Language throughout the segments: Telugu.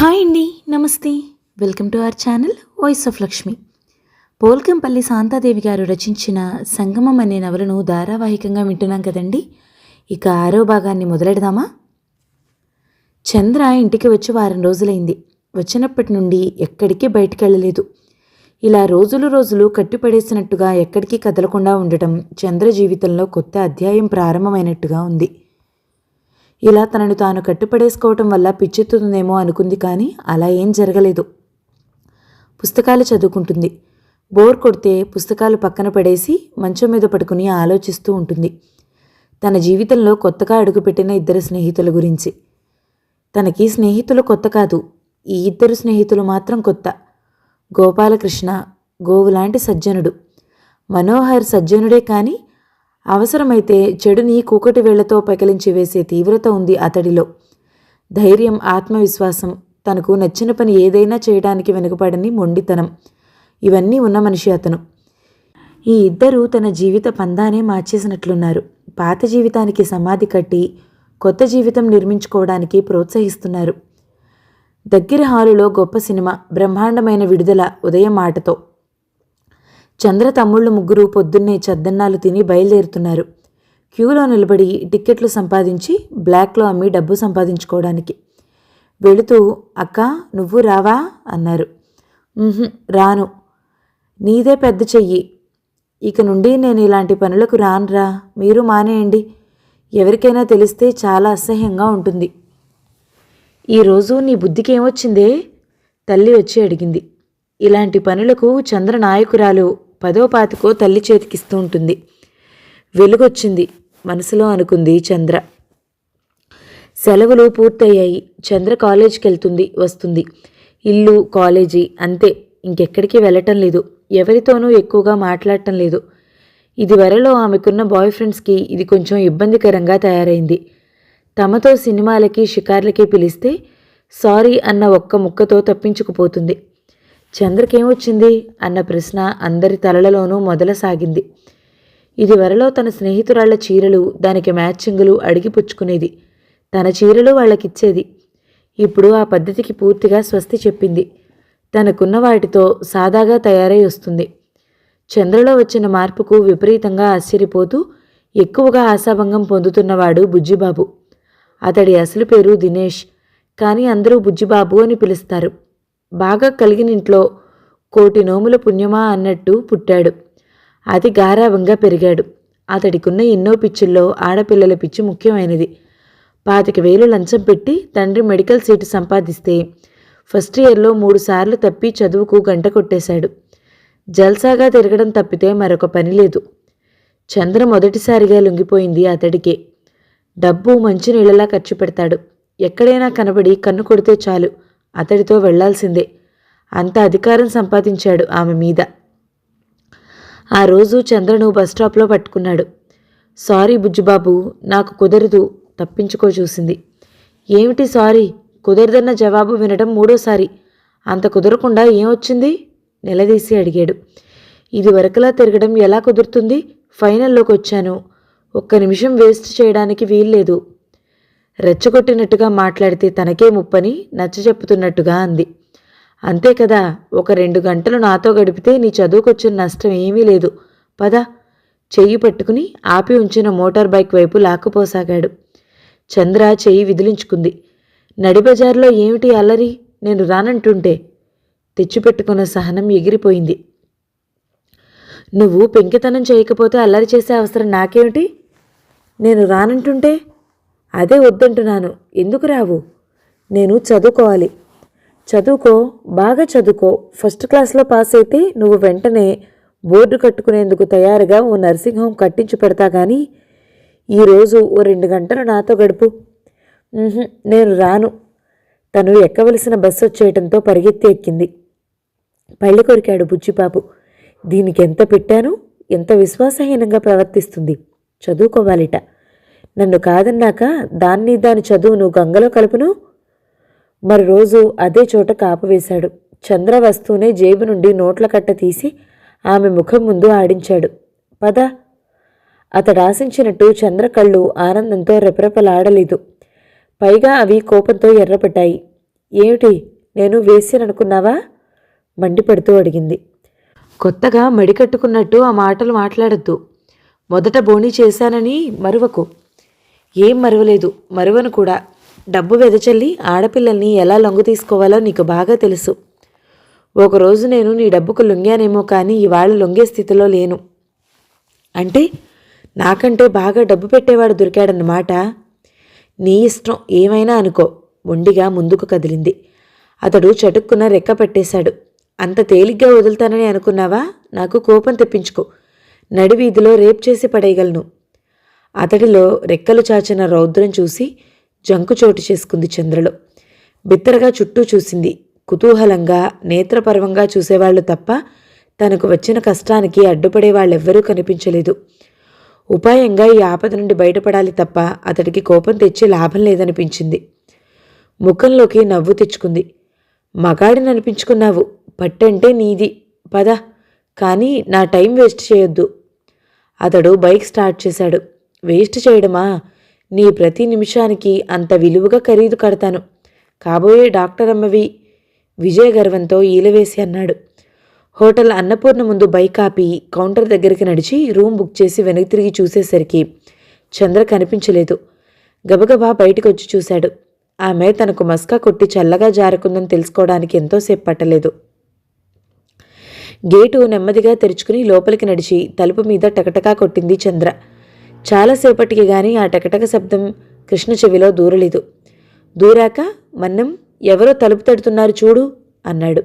హాయ్ అండి, నమస్తే. Welcome to our channel voice of Lakshmi. Polkampalli Shanta Devi గారు రచించిన సంగమం అనే నవలను ధారావాహికంగా వింటున్నాం కదండి. ఇక 6వ భాగాన్ని మొదలెడదామా? చంద్ర ఇంటికి వచ్చి వారం రోజులైంది. వచ్చినప్పటి నుండి ఎక్కడికి బయటికి వెళ్ళలేదు. ఇలా రోజులు కట్టిపడేసినట్టుగా ఎక్కడికి కదలకుండా ఉండటం చంద్ర జీవితంలో కొత్త అధ్యాయం ప్రారంభమైనట్టుగా ఉంది. ఇలా తనను తాను కట్టుపడేసుకోవటం వల్ల పిచ్చెత్తుతుందేమో అనుకుంది, కానీ అలా ఏం జరగలేదు. పుస్తకాలు చదువుకుంటుంది. బోర్ కొడితే పుస్తకాలు పక్కన పడేసి మంచం మీద పడుకుని ఆలోచిస్తూ ఉంటుంది. తన జీవితంలో కొత్తగా అడుగుపెట్టిన 2 స్నేహితుల గురించి. తనకి స్నేహితులు కొత్త కాదు, ఈ 2 స్నేహితులు మాత్రం కొత్త. గోపాలకృష్ణ గోవులాంటి సజ్జనుడు, మనోహర్ సజ్జనుడే, కానీ అవసరమైతే చెడుని కూకటి వేళ్లతో పెకలించి వేసే తీవ్రత ఉంది అతడిలో. ధైర్యం, ఆత్మవిశ్వాసం, తనకు నచ్చిన పని ఏదైనా చేయడానికి వెనుకపడని మొండితనం, ఇవన్నీ ఉన్న మనిషి అతను. ఈ 2 తన జీవిత పందానే మార్చేసినట్లున్నారు. పాత జీవితానికి సమాధి కట్టి కొత్త జీవితం నిర్మించుకోవడానికి ప్రోత్సహిస్తున్నారు. దగ్గర హాలులో గొప్ప సినిమా, బ్రహ్మాండమైన విడుదల ఉదయం మాటతో. చంద్ర తమ్ముళ్ళు 3 పొద్దున్నే చద్దన్నాలు తిని బయలుదేరుతున్నారు. క్యూలో నిలబడి టిక్కెట్లు సంపాదించి బ్లాక్లో అమ్మి డబ్బు సంపాదించుకోవడానికి. వెళుతూ, అక్క నువ్వు రావా అన్నారు. రాను, నీదే పెద్ద చెయ్యి. ఇక నుండి నేను ఇలాంటి పనులకు రానురా, మీరు మానేయండి. ఎవరికైనా తెలిస్తే చాలా అసహ్యంగా ఉంటుంది. ఈరోజు నీ బుద్ధికి ఏమొచ్చిందే? తల్లి వచ్చి అడిగింది. ఇలాంటి పనులకు చంద్ర నాయకురాలు 10వ పాతికో తల్లి చేతికిస్తూ ఉంటుంది. వెలుగొచ్చింది మనసులో అనుకుంది చంద్ర. సెలవులు పూర్తయ్యాయి. చంద్ర కాలేజీకి వెళ్తుంది, వస్తుంది. ఇల్లు, కాలేజీ, అంతే. ఇంకెక్కడికి వెళ్ళటం లేదు. ఎవరితోనూ ఎక్కువగా మాట్లాడటం లేదు. ఇదివరలో ఆమెకున్న బాయ్ ఫ్రెండ్స్కి ఇది కొంచెం ఇబ్బందికరంగా తయారైంది. తమతో సినిమాలకి, షికార్లకి పిలిస్తే సారీ అన్న ఒక్క ముక్కతో తప్పించుకుపోతుంది. చంద్రకేమొచ్చింది అన్న ప్రశ్న అందరి తలలలోనూ మొదలసాగింది. ఇదివరలో తన స్నేహితురాళ్ల చీరలు, దానికి మ్యాచింగులు అడిగి పుచ్చుకునేది. తన చీరలు వాళ్ళకిచ్చేది. ఇప్పుడు ఆ పద్ధతికి పూర్తిగా స్వస్తి చెప్పింది. తనకున్న వాటితో సాదాగా తయారై వస్తుంది. చంద్రలో వచ్చిన మార్పుకు విపరీతంగా ఆశ్చర్యపోతూ ఎక్కువగా ఆశాభంగం పొందుతున్నవాడు బుజ్జిబాబు. అతడి అసలు పేరు దినేష్, కానీ అందరూ బుజ్జిబాబు అని పిలుస్తారు. బాగా కలిగినింట్లో 1,000 నోముల పుణ్యమా అన్నట్టు పుట్టాడు. అతి గారాభంగా పెరిగాడు. అతడికున్న ఎన్నో పిచ్చుల్లో ఆడపిల్లల పిచ్చి ముఖ్యమైనది. 25,000 లంచం పెట్టి తండ్రి మెడికల్ సీటు సంపాదిస్తే ఫస్ట్ ఇయర్లో 3 సార్లు తప్పి చదువుకు గంట కొట్టేశాడు. జల్సాగా తిరగడం తప్పితే మరొక పని లేదు. చంద్ర మొదటిసారిగా లొంగిపోయింది అతడికే. డబ్బు మంచినీళ్ళలా ఖర్చు పెడతాడు. ఎక్కడైనా కనబడి కన్ను కొడితే చాలు, అతడితో వెళ్లాల్సిందే. అంత అధికారం సంపాదించాడు ఆమె మీద. ఆ రోజు చంద్రను బస్టాప్లో పట్టుకున్నాడు. సారీ బుజ్జిబాబు, నాకు కుదరదు, తప్పించుకో చూసింది. ఏమిటి సారీ? కుదరదన్న జవాబు వినడం 3వసారి. అంత కుదరకుండా ఏమొచ్చింది? నిలదీసి అడిగాడు. ఇది వరకులా తిరగడం ఎలా కుదురుతుంది? ఫైనల్లోకి వచ్చాను. 1 నిమిషం వేస్ట్ చేయడానికి వీల్లేదు. రెచ్చగొట్టినట్టుగా మాట్లాడితే తనకే ముప్పని నచ్చచెప్పుతున్నట్టుగా అంది. అంతే కదా, 1-2 గంటలు నాతో గడిపితే నీ చదువుకొచ్చిన నష్టం ఏమీ లేదు. పద. చెయ్యి పట్టుకుని ఆపి ఉంచిన మోటార్ బైక్ వైపు లాక్కుపోసాగాడు. చంద్ర చెయ్యి విదిలించుకుంది. నడిబజార్లో ఏమిటి అల్లరి? నేను రానంటుంటే. తెచ్చిపెట్టుకున్న సహనం ఎగిరిపోయింది. నువ్వు పెంకితనం చేయకపోతే అల్లరి చేసే అవసరం నాకేమిటి? నేను రానంటుంటే? అదే వద్దంటున్నాను. ఎందుకు రావు? నేను చదువుకోవాలి. చదువుకో, బాగా చదువుకో. ఫస్ట్ క్లాస్లో పాస్ అయితే నువ్వు వెంటనే బోర్డు కట్టుకునేందుకు తయారుగా ఓ నర్సింగ్ హోమ్ కట్టించి పెడతా, కానీ ఈరోజు ఓ 2 గంటలు నాతో గడుపు. నేను రాను. తను ఎక్కవలసిన బస్సు వచ్చేయటంతో పరిగెత్తి ఎక్కింది. పళ్ళి కొరికాడు బుజ్జిబాబు. దీనికి ఎంత పెట్టాను? ఎంత విశ్వాసహీనంగా ప్రవర్తిస్తుంది. చదువుకోవాలిట. నన్ను కాదన్నాక దాని చదువును గంగలో కలుపును. మరో రోజు అదే చోట కాపు వేశాడు. చంద్ర వస్తూనే జేబు నుండి నోట్ల కట్ట తీసి ఆమె ముఖం ముందు ఆడించాడు. పద. అతడాశించినట్టు చంద్ర కళ్ళు ఆనందంతో రెపరెపలాడలేదు. పైగా అవి కోపంతో ఎర్రపడ్డాయి. ఏమిటి, నేను వేశ్యననుకున్నావా? మండిపడుతూ అడిగింది. కొత్తగా మడికట్టుకున్నట్టు ఆ మాటలు మాట్లాడద్దు. మొదట బోణీ చేశానని మరువకు. ఏం మరువలేదు, మరువను కూడా. డబ్బు వెదచల్లి ఆడపిల్లల్ని ఎలా లొంగ తీసుకోవాలో నీకు బాగా తెలుసు. ఒకరోజు నేను నీ డబ్బుకు లొంగానేమో కానీ ఇవాళ లొంగే స్థితిలో లేను. అంటే నాకంటే బాగా డబ్బు పెట్టేవాడు దొరికాడన్నమాట. నీ ఇష్టం, ఏమైనా అనుకో. మొండిగా ముందుకు కదిలింది. అతడు చటుక్కున రెక్క పెట్టేశాడు. అంత తేలిగ్గా వదులుతానని అనుకున్నావా? నాకు కోపం తెప్పించుకో. నడివీధిలో రేప్ చేసి పడేయగలను. అతడిలో రెక్కలు చాచిన రౌద్రం చూసి జంకు చోటు చేసుకుంది చంద్రలో. బిత్తరగా చుట్టూ చూసింది. కుతూహలంగా, నేత్రపర్వంగా చూసేవాళ్లు తప్ప తనకు వచ్చిన కష్టానికి అడ్డుపడే వాళ్ళెవ్వరూ కనిపించలేదు. ఉపాయంగా ఈ ఆపద నుండి బయటపడాలి తప్ప అతడికి కోపం తెచ్చి లాభం లేదనిపించింది. ముఖంలోకి నవ్వు తెచ్చుకుంది. మగాడిని అనిపించుకున్నావు. పట్టంటే నీది. పద, కానీ నా టైం వేస్ట్ చేయొద్దు. అతడు బైక్ స్టార్ట్ చేశాడు. వేస్ట్ చేయడమా? నీ ప్రతి నిమిషానికి అంత విలువగా ఖరీదు కడతాను. కాబోయే డాక్టర్ అమ్మవి. విజయ గర్వంతో ఈలవేసి అన్నాడు. హోటల్ అన్నపూర్ణ ముందు బైక్ ఆపి కౌంటర్ దగ్గరికి నడిచి రూమ్ బుక్ చేసి వెనక్కి తిరిగి చూసేసరికి చంద్ర కనిపించలేదు. గబగబా బయటకు వచ్చి చూశాడు. ఆమె తనకు మస్కా కొట్టి చల్లగా జారుకుందని తెలుసుకోవడానికి ఎంతోసేపు పట్టలేదు. గేటు నెమ్మదిగా తెరుచుకుని లోపలికి నడిచి తలుపు మీద టకటకా కొట్టింది చంద్ర. చాలాసేపటికి గాని ఆ టకటక శబ్దం కృష్ణ చెవిలో దూరలేదు. దూరాక మన్నం, ఎవరో తలుపు తడుతున్నారు చూడు అన్నాడు.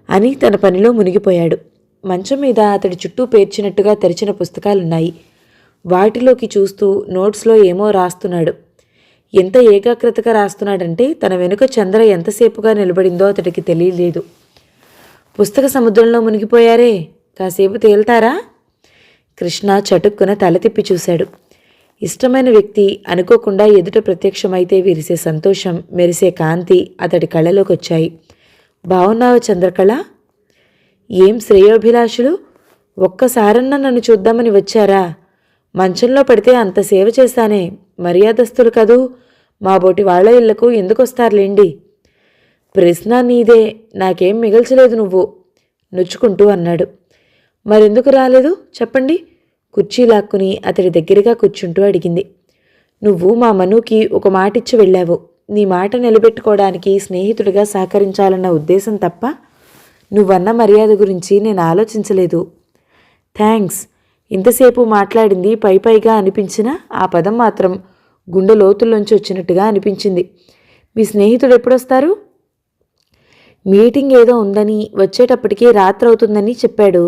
అని తన పనిలో మునిగిపోయాడు. మంచం మీద అతడి చుట్టూ పేర్చినట్టుగా తెరిచిన పుస్తకాలున్నాయి. వాటిలోకి చూస్తూ నోట్స్లో ఏమో రాస్తున్నాడు. ఎంత ఏకాగ్రతగా రాస్తున్నాడంటే తన వెనుక చంద్ర ఎంతసేపుగా నిలబడిందో అతడికి తెలియలేదు. పుస్తక సముద్రంలో మునిగిపోయారే, కాసేపు తేల్తారా? కృష్ణ చటుక్కున తల తిప్పి చూశాడు. ఇష్టమైన వ్యక్తి అనుకోకుండా ఎదుట ప్రత్యక్షమైతే విరిసే సంతోషం, మెరిసే కాంతి అతడి కళ్ళలోకి వచ్చాయి. బావున్నావా చంద్రకళ? ఏం శ్రేయోభిలాషులు, ఒక్కసారన్నా నన్ను చూద్దామని వచ్చారా? మంచంలో పడితే అంత సేవ చేశానే, మర్యాదస్తులు కదూ, మా బోటి వాళ్ల ఇళ్లకు ఎందుకొస్తారులేండి. ప్రశ్న నీదే, నాకేం మిగల్చలేదు నువ్వు నొచ్చుకుంటూ అన్నాడు. మరెందుకు రాలేదు చెప్పండి? కుర్చీ లాక్కుని అతడి దగ్గరగా కూర్చుంటూ అడిగింది. నువ్వు మా మనుకి ఒక మాటిచ్చి వెళ్ళావు. నీ మాట నిలబెట్టుకోవడానికి స్నేహితుడిగా సహకరించాలన్న ఉద్దేశం తప్ప నువ్వన్న మర్యాద గురించి నేను ఆలోచించలేదు. థ్యాంక్స్. ఇంతసేపు మాట్లాడింది పైపైగా అనిపించినా ఆ పదం మాత్రం గుండె లోతుల్లోంచి వచ్చినట్టుగా అనిపించింది. మీ స్నేహితుడు ఎప్పుడొస్తారు? మీటింగ్ ఏదో ఉందని, వచ్చేటప్పటికీ రాత్రి అవుతుందని చెప్పాడు.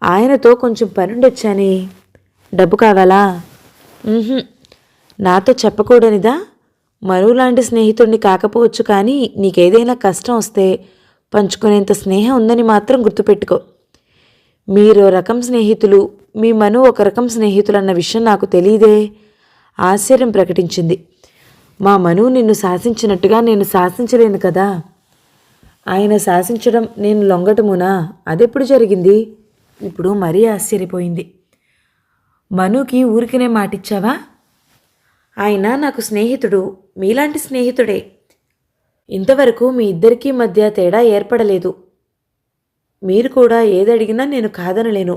ఆయనతో కొంచెం పనుండొచ్చానే. డబ్బు కావాలా? నాతో చెప్పకూడనిదా? మరులాంటి స్నేహితుడిని కాకపోవచ్చు, కానీ నీకేదైనా కష్టం వస్తే పంచుకునేంత స్నేహం ఉందని మాత్రం గుర్తుపెట్టుకో. మీరు రకం స్నేహితులు, మీ మను ఒక రకం స్నేహితులన్న విషయం నాకు తెలియదే. ఆశ్చర్యం ప్రకటించింది. మా మను నిన్ను శాసించినట్టుగా నేను శాసించలేను కదా. ఆయన శాసించడం నేను లొంగటమునా? అదెప్పుడు జరిగింది? ఇప్పుడు మరీ ఆశ్చర్యపోయింది. మనుకి ఊరికనే మాటిచ్చావా? ఆయన నాకు స్నేహితుడు, మీలాంటి స్నేహితుడే. ఇంతవరకు మీ ఇద్దరికీ మధ్య తేడా ఏర్పడలేదు. మీరు కూడా ఏదడిగినా నేను కాదనలేను.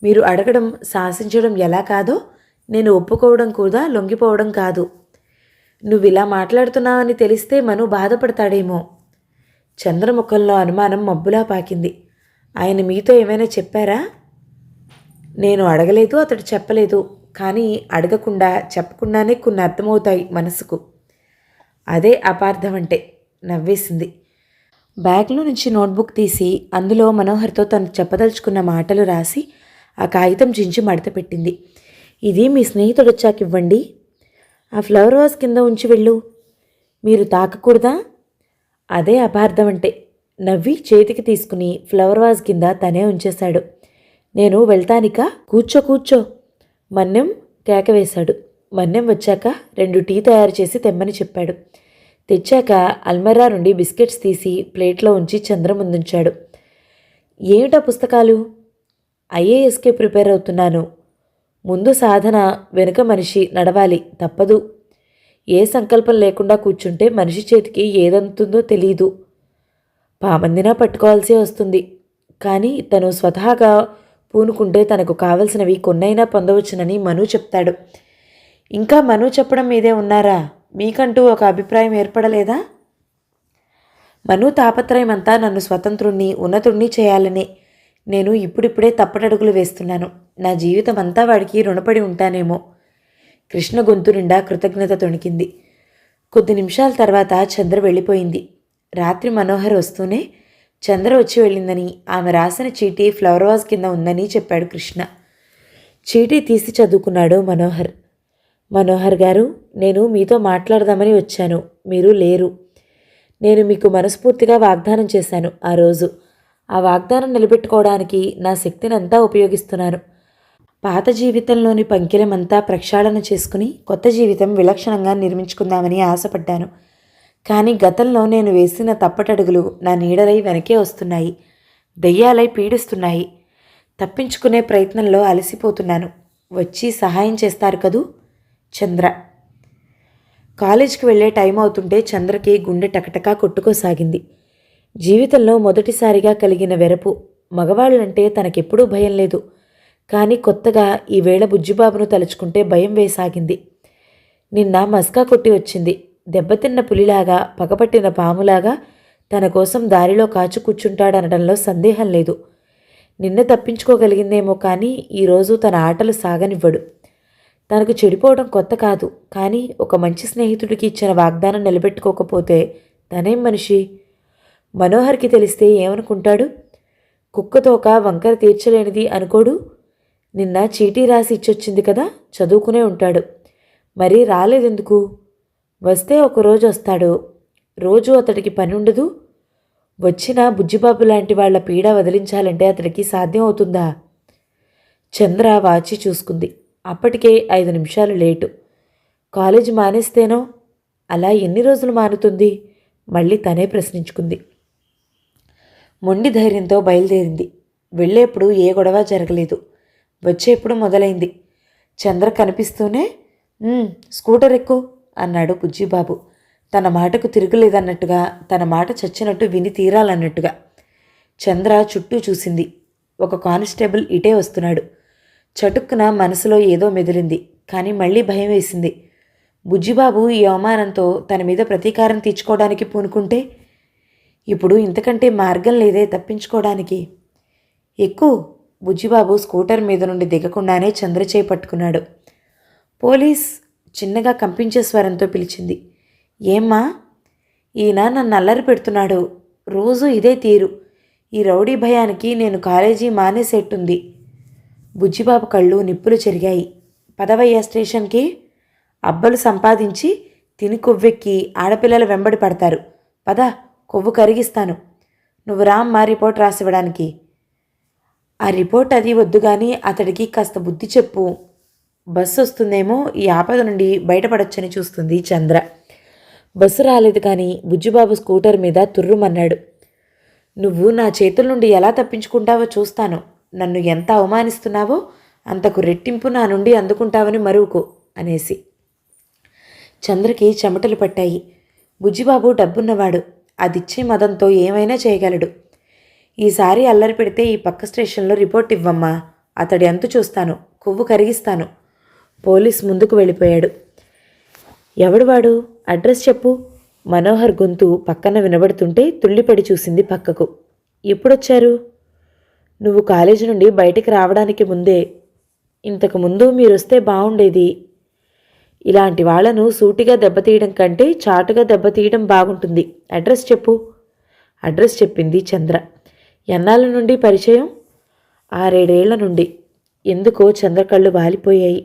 మీరు అడగడం, శాసించడం ఎలా కాదో నేను ఒప్పుకోవడం కూడా లొంగిపోవడం కాదు. నువ్విలా మాట్లాడుతున్నావని తెలిస్తే మను బాధపడతాడేమో. చంద్రముఖంలో అనుమానం మబ్బులా పాకింది. ఆయన మీతో ఏమైనా చెప్పారా? నేను అడగలేదు, అతడు చెప్పలేదు. కానీ అడగకుండా చెప్పకుండానే కొన్ని అర్థమవుతాయి మనసుకు. అదే అపార్థం అంటే. నవ్వేసింది. బ్యాగ్లో నుంచి నోట్బుక్ తీసి అందులో మనోహర్తో తను చెప్పదలుచుకున్న మాటలు రాసి ఆ కాగితం చించి మడత పెట్టింది. ఇది మీ స్నేహితుడు వచ్చాక ఇవ్వండి. ఆ ఫ్లవర్ వాజ్ కింద ఉంచి వెళ్ళు. మీరు తాకకూడదా? అదే అపార్థం అంటే. నవ్వి చేతికి తీసుకుని ఫ్లవర్ వాజ్ కింద తనే ఉంచేశాడు. నేను వెళ్తానికా? కూర్చో. మన్నెం కేకవేశాడు. మన్నెం వచ్చాక 2 టీ తయారు చేసి తెమ్మని చెప్పాడు. తెచ్చాక అల్మరా నుండి బిస్కెట్స్ తీసి ప్లేట్లో ఉంచి చంద్ర ముందుంచాడు. ఏమిటా పుస్తకాలు? ఐఏఎస్కే ప్రిపేర్ అవుతున్నాను. ముందు సాధన, వెనుక మనిషి నడవాలి, తప్పదు. ఏ సంకల్పం లేకుండా కూర్చుంటే మనిషి చేతికి ఏదంతుందో తెలీదు. పామందినా పట్టుకోవాల్సి వస్తుంది. కానీ తను స్వతహాగా పూనుకుంటే తనకు కావలసినవి కొన్నైనా పొందవచ్చునని మను చెప్తాడు. ఇంకా మను చెప్పడం మీదే ఉన్నారా? మీకంటూ ఒక అభిప్రాయం ఏర్పడలేదా? మను తాపత్రయమంతా నన్ను స్వతంత్రుణ్ణి, ఉన్నతుణ్ణి చేయాలనే. నేను ఇప్పుడిప్పుడే తప్పటడుగులు వేస్తున్నాను. నా జీవితం అంతా వాడికి రుణపడి ఉంటానేమో. కృష్ణ గొంతు నిండా కృతజ్ఞత తొణికింది. కొద్ది నిమిషాల తర్వాత చంద్ర వెళ్ళిపోయింది. రాత్రి మనోహర్ వస్తూనే చంద్ర వచ్చి వెళ్ళిందని, ఆమె రాసిన చీటీ ఫ్లవర్ వాజ్ కింద ఉందని చెప్పాడు కృష్ణ. చీటీ తీసి చదువుకున్నాడు మనోహర్. మనోహర్ గారు, నేను మీతో మాట్లాడదామని వచ్చాను. మీరు లేరు. నేను మీకు మనస్ఫూర్తిగా వాగ్దానం చేశాను ఆ రోజు. ఆ వాగ్దానం నిలబెట్టుకోవడానికి నా శక్తినంతా ఉపయోగిస్తున్నాను. పాత జీవితంలోని పంకిలమంతా ప్రక్షాళన చేసుకుని కొత్త జీవితం విలక్షణంగా నిర్మించుకుందామని ఆశపడ్డాను. కానీ గతంలో నేను వేసిన తప్పటడుగులు నా నీడలై వెనకే వస్తున్నాయి. దెయ్యాలై పీడిస్తున్నాయి. తప్పించుకునే ప్రయత్నంలో అలసిపోతున్నాను. వచ్చి సహాయం చేస్తారు కదూ? చంద్ర. కాలేజీకి వెళ్ళే టైం అవుతుంటే చంద్రకి గుండె టకటకా కొట్టుకోసాగింది. జీవితంలో మొదటిసారిగా కలిగిన వెరపు. మగవాళ్ళంటే తనకెప్పుడూ భయం లేదు. కానీ కొత్తగా ఈవేళ బుజ్జిబాబును తలుచుకుంటే భయం వేసాగింది. నిన్న మస్కా కొట్టి వచ్చింది. దెబ్బతిన్న పులిలాగా, పగపట్టిన పాములాగా తన కోసం దారిలో కాచు కూర్చుంటాడనడంలో సందేహం లేదు. నిన్న తప్పించుకోగలిగిందేమో కానీ ఈరోజు తన ఆటలు సాగనివ్వడు. తనకు చెడిపోవడం కొత్త కాదు. కానీ ఒక మంచి స్నేహితుడికి ఇచ్చిన వాగ్దానం నిలబెట్టుకోకపోతే తనేం మనిషి? మనోహర్కి తెలిస్తే ఏమనుకుంటాడు? కుక్కతోక వంకర తీర్చలేనిది అనుకోడు. నిన్న చీటీ రాసి ఇచ్చొచ్చింది కదా, చదువుకునే ఉంటాడు. మరీ రాలేదెందుకు? వస్తే ఒకరోజు వస్తాడు. రోజు అతడికి పని ఉండదు. వచ్చిన బుజ్జిబాబు లాంటి వాళ్ల పీడ వదిలించాలంటే అతడికి సాధ్యం అవుతుందా? చంద్ర వాచి చూసుకుంది. అప్పటికే 5 నిమిషాలు లేటు. కాలేజీ మానేస్తేనో? అలా ఎన్ని రోజులు మానుతుంది? మళ్ళీ తనే ప్రశ్నించుకుంది. మొండి ధైర్యంతో బయలుదేరింది. వెళ్ళేప్పుడు ఏ గొడవ జరగలేదు. వచ్చేప్పుడు మొదలైంది. చంద్ర కనిపిస్తూనే స్కూటర్ ఎక్కు అన్నాడు బుజ్జిబాబు. తన మాటకు తిరుగులేదన్నట్టుగా, తన మాట చచ్చినట్టు విని తీరాలన్నట్టుగా. చంద్ర చుట్టూ చూసింది. ఒక కానిస్టేబుల్ ఇటే వస్తున్నాడు. చటుక్కున మనసులో ఏదో మెదిలింది. కానీ మళ్ళీ భయం వేసింది. బుజ్జిబాబు ఈ అవమానంతో తన మీద ప్రతీకారం తీర్చుకోవడానికి పూనుకుంటే ఇప్పుడు ఇంతకంటే మార్గం లేదే తప్పించుకోవడానికి. ఎక్కువ. బుజ్జిబాబు స్కూటర్ మీద నుండి దిగకుండానే చంద్ర చేయి పట్టుకున్నాడు. పోలీస్ చిన్నగా కంపించే స్వరంతో పిలిచింది. ఏమ్మా? ఈయన నన్ను అల్లరి పెడుతున్నాడు. రోజు ఇదే తీరు. ఈ రౌడీ భయానికి నేను కాలేజీ మానేసేట్టుంది. బుజ్జిబాబు కళ్ళు నిప్పులు చెరిగాయి. పదవయ్య స్టేషన్కి. అబ్బలు సంపాదించి తిని కొవ్వెక్కి ఆడపిల్లల వెంబడి పడతారు. పద, కొవ్వు కరిగిస్తాను. నువ్వు రామ్మా రిపోర్ట్ రాసివ్వడానికి. ఆ రిపోర్ట్ అది వద్దు కానీ అతడికి కాస్త బుద్ధి చెప్పు. బస్సు వస్తుందేమో, ఈ ఆపద నుండి బయటపడొచ్చని చూస్తుంది చంద్ర. బస్సు రాలేదు కానీ బుజ్జిబాబు స్కూటర్ మీద తుర్రుమన్నాడు. నువ్వు నా చేతుల నుండి ఎలా తప్పించుకుంటావో చూస్తాను. నన్ను ఎంత అవమానిస్తున్నావో అంతకు రెట్టింపు నా నుండి అందుకుంటావని మరువుకో అనేసి. చంద్రకి చెమటలు పట్టాయి. బుజ్జిబాబు డబ్బున్నవాడు. అదిచ్చే మదంతో ఏమైనా చేయగలడు. ఈసారి అల్లరి పెడితే ఈ పక్క స్టేషన్లో రిపోర్ట్ ఇవ్వమ్మా. అతడి అంతు చూస్తాను. కొవ్వు కరిగిస్తాను. పోలీస్ ముందుకు వెళ్ళిపోయాడు. ఎవడు వాడు? అడ్రస్ చెప్పు. మనోహర్ గొంతు పక్కన వినబడుతుంటే తుళ్ళిపడి చూసింది పక్కకు. ఎప్పుడొచ్చారు? నువ్వు కాలేజీ నుండి బయటికి రావడానికి ముందే. ఇంతకుముందు మీరొస్తే బాగుండేది. ఇలాంటి వాళ్లను సూటిగా దెబ్బతీయడం కంటే చాటుగా దెబ్బతీయడం బాగుంటుంది. అడ్రస్ చెప్పు. అడ్రస్ చెప్పింది చంద్ర. ఎన్నాళ్ళ నుండి పరిచయం? 6-7 ఏళ్ల నుండి. ఎందుకో చంద్ర కళ్ళు వాలిపోయాయి.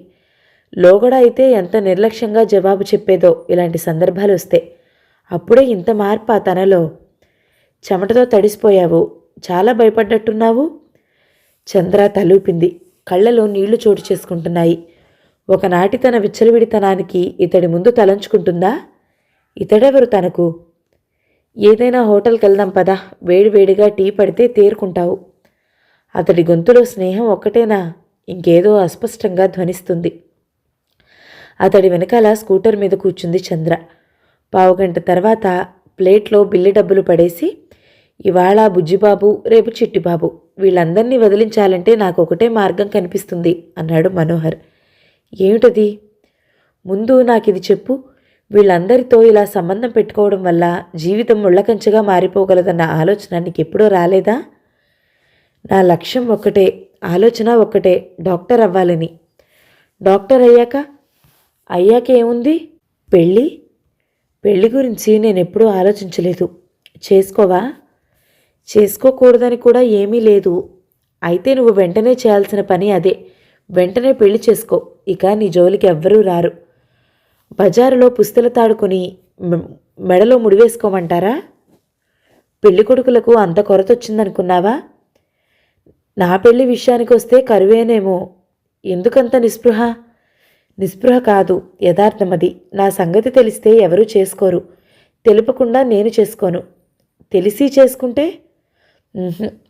లోగడ అయితే ఎంత నిర్లక్ష్యంగా జవాబు చెప్పేదో ఇలాంటి సందర్భాలు వస్తే. అప్పుడే ఇంత మార్పా తనలో? చెమటతో తడిసిపోయావు. చాలా భయపడ్డట్టున్నావు. చంద్ర తలూపింది. కళ్ళలో నీళ్లు చోటు చేసుకుంటున్నాయి. ఒకనాటి తన విచ్చలవిడితనానికి ఇతడి ముందు తలంచుకుంటుందా? ఇతడెవరు తనకు? ఏదైనా హోటల్కి వెళ్దాం పదా. వేడివేడిగా టీ పడితే తేరుకుంటావు. అతడి గొంతులో స్నేహం ఒక్కటేనా? ఇంకేదో అస్పష్టంగా ధ్వనిస్తుంది. అతడి వెనకాల స్కూటర్ మీద కూర్చుంది చంద్ర. పావుగంట తర్వాత ప్లేట్లో బిల్లి డబ్బులు పడేసి, ఇవాళ బుజ్జిబాబు, రేపు చిట్టిబాబు, వీళ్ళందరినీ వదిలించాలంటే నాకు ఒకటే మార్గం కనిపిస్తుంది అన్నాడు మనోహర్. ఏమిటది? ముందు నాకిది చెప్పు. వీళ్ళందరితో ఇలా సంబంధం పెట్టుకోవడం వల్ల జీవితం ముళ్ళకంచెగా మారిపోగలదన్న ఆలోచన నీకెప్పుడో రాలేదా? నా లక్ష్యం ఒక్కటే, ఆలోచన ఒక్కటే, డాక్టర్ అవ్వాలని. డాక్టర్ అయ్యాక ఏముంది? పెళ్ళి. పెళ్ళి గురించి నేనెప్పుడూ ఆలోచించలేదు. చేసుకోవా? చేసుకోకూడదని కూడా ఏమీ లేదు. అయితే నువ్వు వెంటనే చేయాల్సిన పని అదే. వెంటనే పెళ్లి చేసుకో. ఇక నీ జోలికి ఎవ్వరూ రారు. బజారులో పుస్తలు తాడుకొని మెడలో ముడివేసుకోమంటారా? పెళ్లి కొడుకులకు అంత కొరతొచ్చిందనుకున్నావా? నా పెళ్లి విషయానికి వస్తే కరువేనేమో. ఎందుకంత నిస్పృహ? నిస్పృహ కాదు, యథార్థమది. నా సంగతి తెలిస్తే ఎవరూ చేసుకోరు. తెలుపకుండా నేను చేసుకోను. తెలిసి చేసుకుంటే?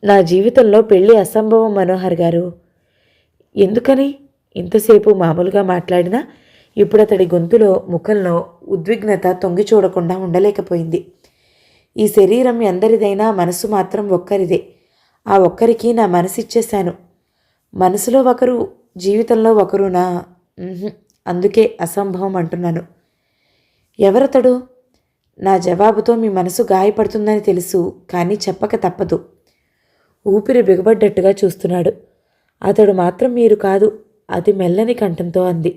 నా జీవితంలో పెళ్ళి అసంభవం మనోహర్ గారు. ఎందుకని? ఇంతసేపు మామూలుగా మాట్లాడినా ఇప్పుడు అతడి గొంతులో, ముఖంలో ఉద్విగ్నత తొంగి చూడకుండా ఉండలేకపోయింది. ఈ శరీరం ఎందరిదైనా మనసు మాత్రం ఒక్కరిదే. ఆ ఒక్కరికి నా మనసు ఇచ్చేశాను. మనసులో ఒకరు, జీవితంలో ఒకరునా? అందుకే అసంభవం అంటున్నాను. ఎవరతడు? నా జవాబుతో మీ మనసు గాయపడుతుందని తెలుసు, కానీ చెప్పక తప్పదు. ఊపిరి బిగబడ్డట్టుగా చూస్తున్నాడు. అతడు మాత్రం మీరు కాదు, అతి మెల్లని కంఠంతో అంది.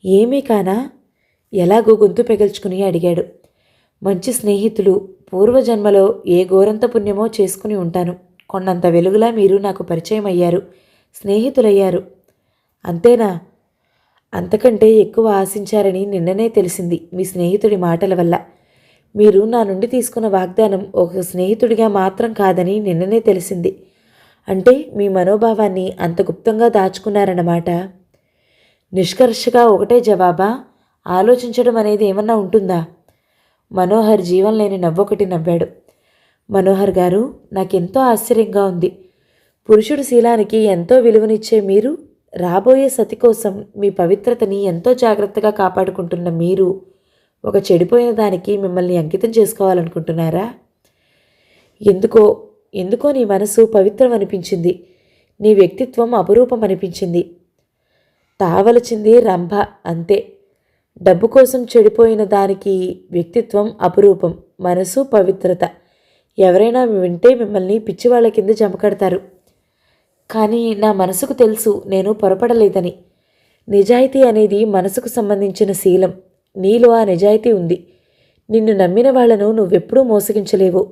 ఏమీ కానా? ఎలాగో గొంతు పెగల్చుకుని అడిగాడు. మంచి స్నేహితులు. పూర్వజన్మలో ఏ ఘోరంత పుణ్యమో చేసుకుని ఉంటాను. కొన్నంత వెలుగులా మీరు నాకు పరిచయం అయ్యారు, స్నేహితులయ్యారు. అంతేనా? అంతకంటే ఎక్కువ ఆశించారని నిన్ననే తెలిసింది మీ స్నేహితుడి మాటల వల్ల. మీరు నా నుండి తీసుకున్న వాగ్దానం ఒక స్నేహితుడిగా మాత్రం కాదని నిన్ననే తెలిసింది. అంటే మీ మనోభావాన్ని అంత గుప్తంగా దాచుకున్నారన్నమాట. నిష్కర్షగా ఒకటే జవాబా? ఆలోచించడం అనేది ఏమన్నా ఉంటుందా? మనోహర్ జీవం లేని నవ్వొకటి నవ్వాడు. మనోహర్ గారు, నాకెంతో ఆశ్చర్యంగా ఉంది. పురుషుడి శీలానికి ఎంతో విలువనిచ్చే మీరు, రాబోయే సతి కోసం మీ పవిత్రతని ఎంతో జాగ్రత్తగా కాపాడుకుంటున్న మీరు, ఒక చెడిపోయిన దానికి మిమ్మల్ని అంకితం చేసుకోవాలనుకుంటున్నారా? ఎందుకో నీ మనసు పవిత్రం అనిపించింది. నీ వ్యక్తిత్వం అపురూపం అనిపించింది. తావలచింది రంభ, అంతే. డబ్బు కోసం చెడిపోయిన దానికి వ్యక్తిత్వం అపురూపం, మనసు పవిత్రత. ఎవరైనా వింటే మిమ్మల్ని పిచ్చివాళ్ల కింద జమకడతారు. కానీ నా మనసుకు తెలుసు నేను పొరపడలేదని. నిజాయితీ అనేది మనసుకు సంబంధించిన శీలం. నీలో ఆ నిజాయితీ ఉంది. నిన్ను నమ్మిన వాళ్లను నువ్వెప్పుడూ మోసగించలేవు.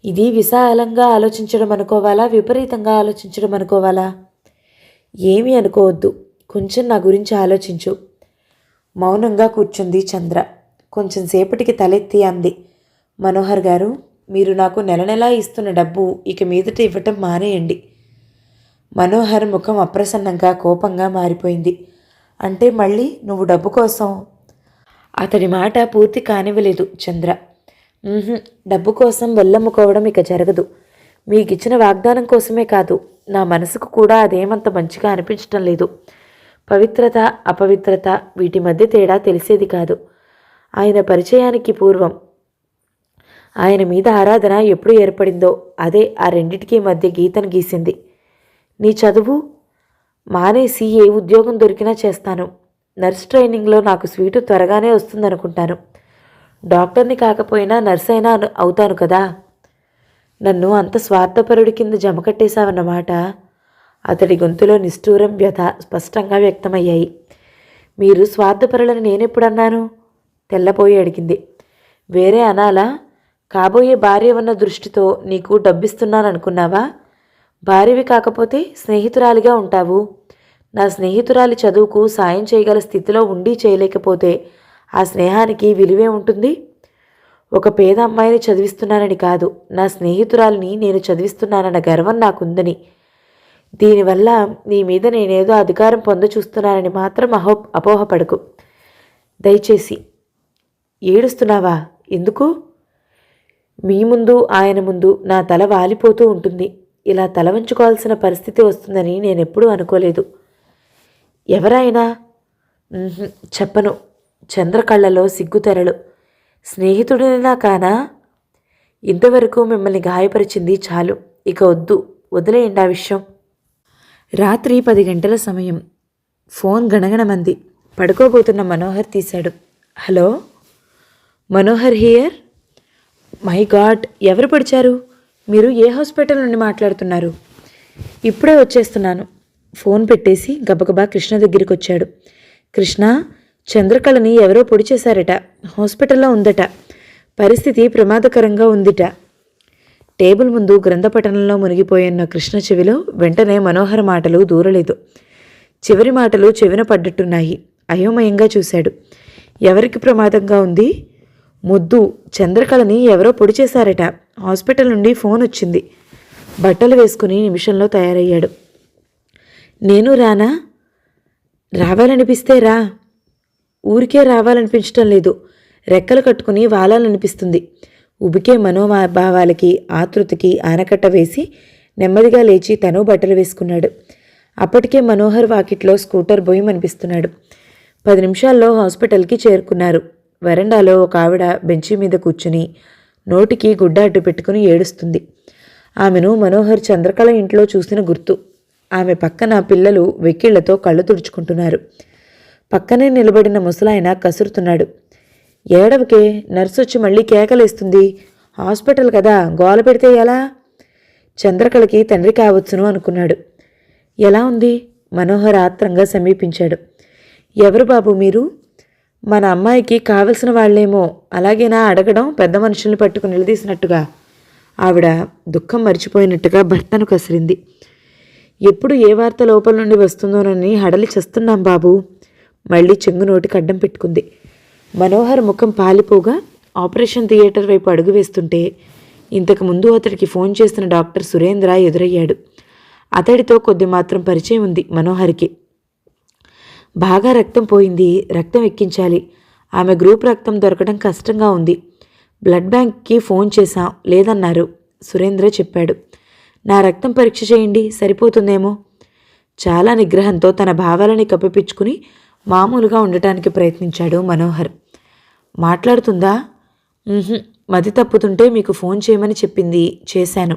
ఇది విశాలంగా ఆలోచించడం అనుకోవాలా, విపరీతంగా ఆలోచించడం అనుకోవాలా? ఏమీ అనుకోవద్దు. కొంచెం నా గురించి ఆలోచించు. మౌనంగా కూర్చుంది చంద్ర. కొంచెం సేపటికి తలెత్తి అంది. మనోహర్ గారు, మీరు నాకు నెల నెలా ఇస్తున్న డబ్బు ఇక మీదట ఇవ్వటం మానేయండి. మనోహర్ ముఖం అప్రసన్నంగా, కోపంగా మారిపోయింది. అంటే మళ్ళీ నువ్వు డబ్బు కోసం? అతడి మాట పూర్తి కానివ్వలేదు చంద్ర. డబ్బు కోసం వెళ్ళమ్ముకోవడం ఇక జరగదు. మీకిచ్చిన వాగ్దానం కోసమే కాదు, నా మనసుకు కూడా అదేమంత మంచిగా అనిపించటం లేదు. పవిత్రత, అపవిత్రత, వీటి మధ్య తేడా తెలిసేది కాదు. ఆయన పరిచయానికి పూర్వం ఆయన మీద ఆరాధన ఎప్పుడు ఏర్పడిందో అదే ఆ రెండిటికీ మధ్య గీతను గీసింది. నీ చదువు మానేసి ఏ ఉద్యోగం దొరికినా చేస్తాను. నర్స్ ట్రైనింగ్లో నాకు స్వీటు త్వరగానే వస్తుందనుకుంటాను. డాక్టర్ని కాకపోయినా నర్స్ అయినా అవుతాను కదా. నన్ను అంత స్వార్థపరుడి కింద జమకట్టేశావన్నమాట. అతడి గొంతులో నిష్ఠూరం, వ్యథ స్పష్టంగా వ్యక్తమయ్యాయి. మీరు స్వార్థపరులని నేనెప్పుడన్నాను? తెల్లపోయి అడిగింది. వేరే అనాలా? కాబోయే భార్య ఉన్న దృష్టితో నీకు డబ్బిస్తున్నాననుకున్నావా? భార్యవి కాకపోతే స్నేహితురాలిగా ఉంటావు. నా స్నేహితురాలి చదువుకు సాయం చేయగల స్థితిలో ఉండి చేయలేకపోతే ఆ స్నేహానికి విలువే ఉంటుంది? ఒక పేద అమ్మాయిని చదివిస్తున్నానని కాదు, నా స్నేహితురాలిని నేను చదివిస్తున్నానన్న గర్వం నాకుందని. దీనివల్ల నీ మీద నేనేదో అధికారం పొందచూస్తున్నానని మాత్రం అపోహపడకు దయచేసి. ఏడుస్తున్నావా? ఎందుకు? మీ ముందు, ఆయన ముందు నా తల వాలిపోతూ ఉంటుంది. ఇలా తల వంచుకోవాల్సిన పరిస్థితి వస్తుందని నేనెప్పుడూ అనుకోలేదు. ఎవరైనా "ఉహుం, చెప్పను." చంద్ర కళ్ళలో సిగ్గుతెరలు. "స్నేహితుడిలా కానా? ఇంతవరకు మిమ్మల్ని గాయపరిచింది చాలు. ఇక వద్దు, వదిలేయండి ఆ విషయం." రాత్రి 10 గంటల సమయం. ఫోన్ గణగణమంది. పడుకోబోతున్న మనోహర్ తీశాడు. "Hello, Manohar here." "My God, ఎవరు పొడిచారు? మీరు ఏ హాస్పిటల్ నుండి మాట్లాడుతున్నారు?" "ఇప్పుడే వచ్చేస్తున్నాను." ఫోన్ పెట్టేసి గబగబా కృష్ణ దగ్గరికి వచ్చాడు. "కృష్ణ, చంద్రకళని ఎవరో పొడి చేశారట. హాస్పిటల్లో ఉందట. పరిస్థితి ప్రమాదకరంగా ఉందిట." టేబుల్ ముందు గ్రంథపఠనంలో మునిగిపోయిన కృష్ణ చెవిలో వెంటనే మనోహర మాటలు దూరలేదు. చివరి మాటలు చెవిన పడ్డట్టున్నాయి. అయోమయంగా చూశాడు. "ఎవరికి ప్రమాదంగా ఉంది?" "ముద్దు, చంద్రకళని ఎవరో పొడి చేశారట. హాస్పిటల్ నుండి ఫోన్ వచ్చింది." బట్టలు వేసుకుని నిమిషంలో తయారయ్యాడు. "నేను రానా?" "రావాలనిపిస్తే రా." "ఊరికే రావాలనిపించటం లేదు. రెక్కలు కట్టుకుని వాలాలనిపిస్తుంది." ఉబికే మనోభావాలకి ఆతృతకి ఆనకట్ట వేసి నెమ్మదిగా లేచి తను బట్టలు వేసుకున్నాడు. అప్పటికే మనోహర్ వాకిట్లో స్కూటర్ బొయ్యమనిపిస్తున్నాడు. 10 నిమిషాల్లో హాస్పిటల్కి చేరుకున్నారు. వరండాలో ఒక ఆవిడ బెంచి మీద కూర్చుని నోటికి గుడ్డ అడ్డు పెట్టుకుని ఏడుస్తుంది. ఆమెను మనోహర్ చంద్రకళ ఇంట్లో చూసిన గుర్తు. ఆమె పక్కన పిల్లలు వెక్కిళ్లతో కళ్ళు తుడుచుకుంటున్నారు. పక్కనే నిలబడిన ముసలాయన కసురుతున్నాడు. "ఏడవకే, నర్సు వచ్చి మళ్ళీ కేకలేస్తుంది. హాస్పిటల్ కదా, గోల పెడితే ఎలా?" చంద్రకళకి తండ్రి కావచ్చును అనుకున్నాడు. "ఎలా ఉంది?" మనోహర్ ఆత్రంగా సమీపించాడు. "ఎవరు బాబు మీరు?" "మన అమ్మాయికి కావలసిన వాళ్లేమో, అలాగేనా అడగడం?" పెద్ద మనుషుల్ని పట్టుకుని నిలదీసినట్టుగా. ఆవిడ దుఃఖం మరిచిపోయినట్టుగా భర్తను కసిరింది. "ఎప్పుడు ఏ వార్త లోపల నుండి వస్తుందోనని హడలి చస్తున్నాం బాబు." మళ్ళీ చెంగు నోటికి అడ్డం పెట్టుకుంది. మనోహర్ ముఖం పాలిపోగా ఆపరేషన్ థియేటర్ వైపు అడుగు వేస్తుంటే ఇంతకుముందు అతడికి ఫోన్ చేసిన డాక్టర్ సురేంద్ర ఎదురయ్యాడు. అతడితో కొద్ది మాత్రం పరిచయం ఉంది మనోహర్కి. "బాగా రక్తం పోయింది, రక్తం ఎక్కించాలి. ఆమె గ్రూప్ రక్తం దొరకడం కష్టంగా ఉంది. బ్లడ్ బ్యాంక్కి ఫోన్ చేశాం, లేదన్నారు." సురేంద్ర చెప్పాడు. "నా రక్తం పరీక్ష చేయండి, సరిపోతుందేమో." చాలా నిగ్రహంతో తన భావాలని కప్పిపుచ్చుకుని మామూలుగా ఉండటానికి ప్రయత్నించాడు మనోహర్. "మాట్లాడుతుందా?" "మతి తప్పుతుంటే మీకు ఫోన్ చేయమని చెప్పింది, చేశాను.